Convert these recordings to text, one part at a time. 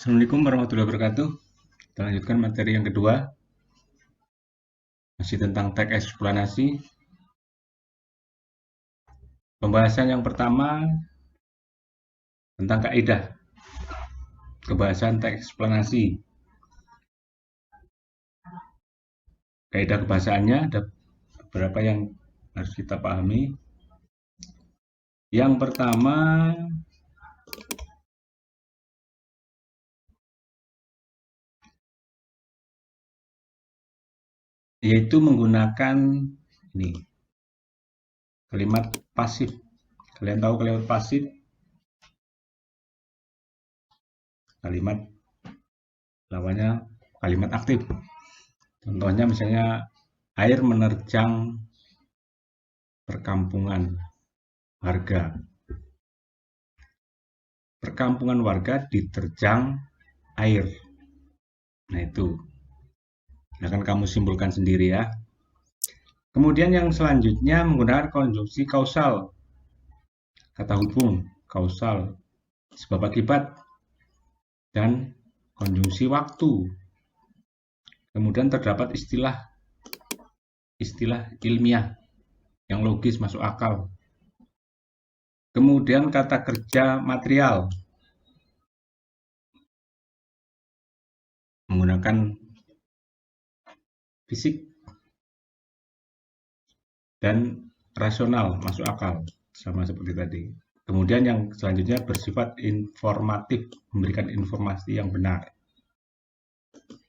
Assalamualaikum warahmatullahi wabarakatuh. Kita lanjutkan materi yang kedua, masih tentang teks eksplanasi. Pembahasan yang pertama tentang kaidah kebahasan teks eksplanasi. Kaidah kebahasaannya ada beberapa yang harus kita pahami. Yang pertama, yaitu menggunakan ini kalimat pasif. Kalian tahu kalimat pasif? Kalimat lawannya kalimat aktif. Contohnya misalnya air menerjang perkampungan warga. Perkampungan warga diterjang air. Nah itu. Silahkan kamu simpulkan sendiri ya. Kemudian yang selanjutnya menggunakan konjungsi kausal. Kata hubung, kausal, sebab akibat, dan konjungsi waktu. Kemudian terdapat istilah ilmiah yang logis masuk akal. Kemudian kata kerja material menggunakan fisik dan rasional masuk akal sama seperti tadi. Kemudian yang selanjutnya bersifat informatif, memberikan informasi yang benar.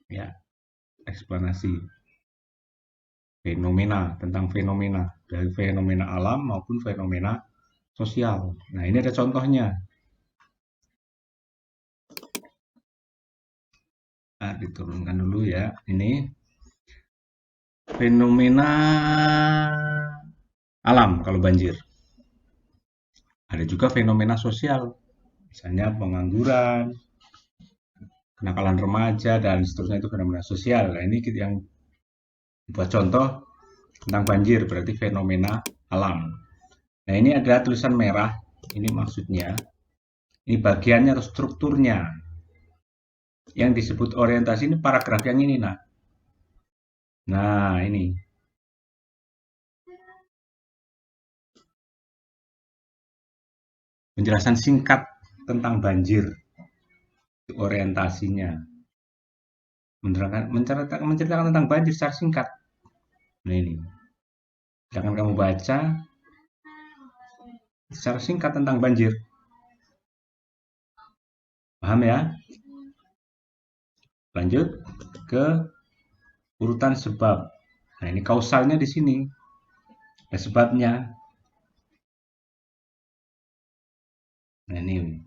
Ya, eksplanasi fenomena, tentang fenomena, dari fenomena alam maupun fenomena sosial. Nah, ini ada contohnya. Nah, diturunkan dulu ya. Ini fenomena alam kalau banjir. Ada juga fenomena sosial, misalnya pengangguran, kenakalan remaja, dan seterusnya itu fenomena sosial. Nah, ini yang buat contoh tentang banjir, berarti fenomena alam. Nah, ini ada tulisan merah, ini maksudnya, ini bagiannya atau strukturnya. Yang disebut orientasi ini paragraf yang ini, Nah, ini. Penjelasan singkat tentang banjir, orientasinya. Menceritakan tentang banjir secara singkat. Nah, ini. Jangan kamu baca secara singkat tentang banjir. Paham ya? Lanjut ke urutan sebab. Nah, ini kausalnya di sini. Ada sebabnya. Nah, ini.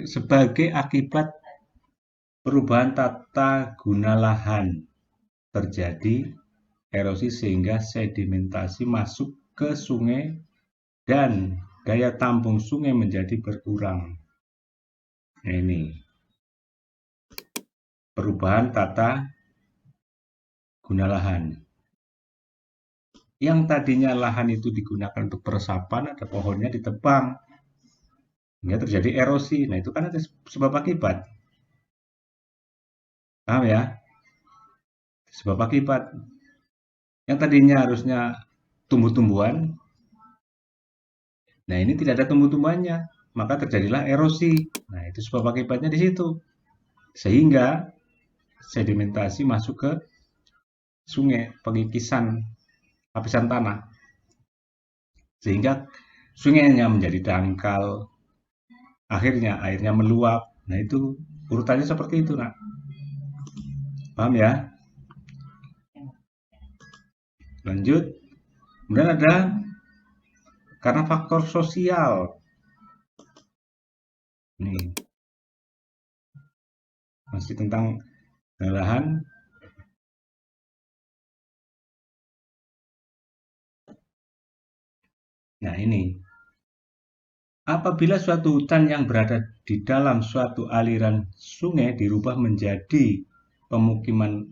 Sebagai akibat perubahan tata guna lahan terjadi erosi sehingga sedimentasi masuk ke sungai dan daya tampung sungai menjadi berkurang. Nah, ini perubahan tata guna lahan. Yang tadinya lahan itu digunakan untuk peresapan, ada pohonnya ditebang, hingga terjadi erosi. Nah, itu kan ada sebab akibat. Paham ya? Sebab akibat. Yang tadinya harusnya tumbuh-tumbuhan, nah ini tidak ada tumbuh-tumbuhannya, maka terjadilah erosi. Nah, itu sebab akibatnya di situ. Sehingga sedimentasi masuk ke sungai, pengikisan lapisan tanah. Sehingga sungainya menjadi dangkal, akhirnya airnya meluap. Nah, itu urutannya seperti itu, Paham ya? Lanjut. Kemudian ada karena faktor sosial. Nih, masih tentang lahan. Nah, ini. Apabila suatu hutan yang berada di dalam suatu aliran sungai dirubah menjadi pemukiman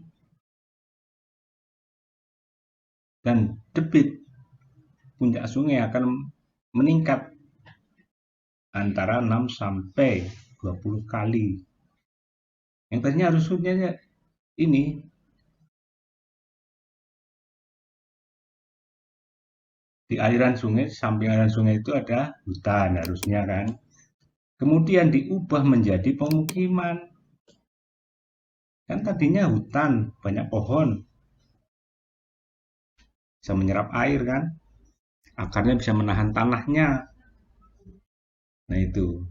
dan debit puncak sungai akan meningkat antara 6 sampai 20 kali. Yang tadinya harus sungai ini di aliran sungai, samping aliran sungai itu ada hutan harusnya kan. Kemudian diubah menjadi pemukiman. Kan tadinya hutan, banyak pohon, bisa menyerap air kan. Akarnya bisa menahan tanahnya. Nah itu.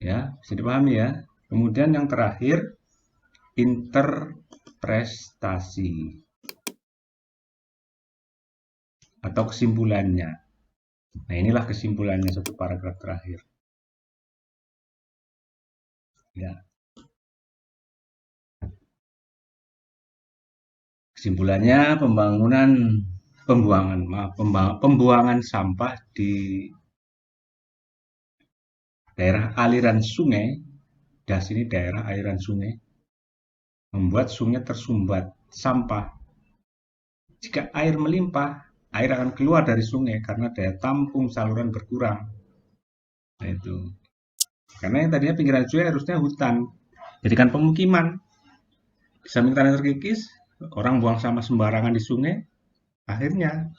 Ya, bisa dipahami ya. Kemudian yang terakhir, interprestasi atau kesimpulannya. Nah, inilah kesimpulannya satu paragraf terakhir. Ya, kesimpulannya pembuangan sampah di daerah aliran sungai, das ini daerah aliran sungai, membuat sungai tersumbat sampah. Jika air melimpah, air akan keluar dari sungai karena daya tampung saluran berkurang. Nah itu. Karena yang tadinya pinggiran sungai harusnya hutan, jadikan pemukiman. Di samping tanah terkikis, orang buang sampah sembarangan di sungai, akhirnya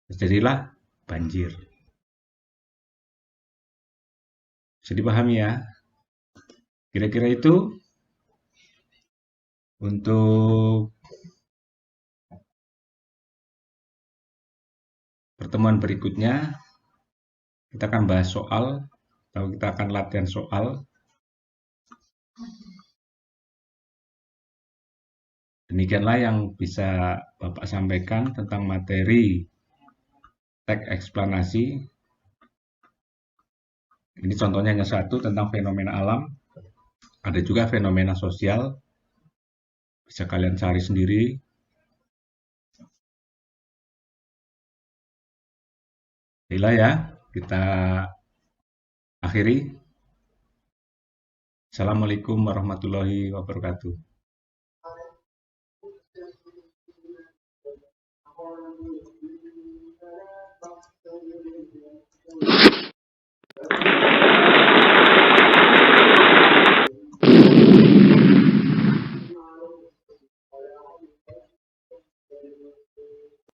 terjadilah banjir. Bisa dipahami ya? Kira-kira itu untuk pertemuan berikutnya. Kita akan bahas soal, atau kita akan latihan soal. Demikianlah yang bisa Bapak sampaikan tentang materi teks eksplanasi. Ini contohnya hanya satu tentang fenomena alam. Ada juga fenomena sosial. Bisa kalian cari sendiri. Inilah ya, kita akhiri. Assalamualaikum warahmatullahi wabarakatuh.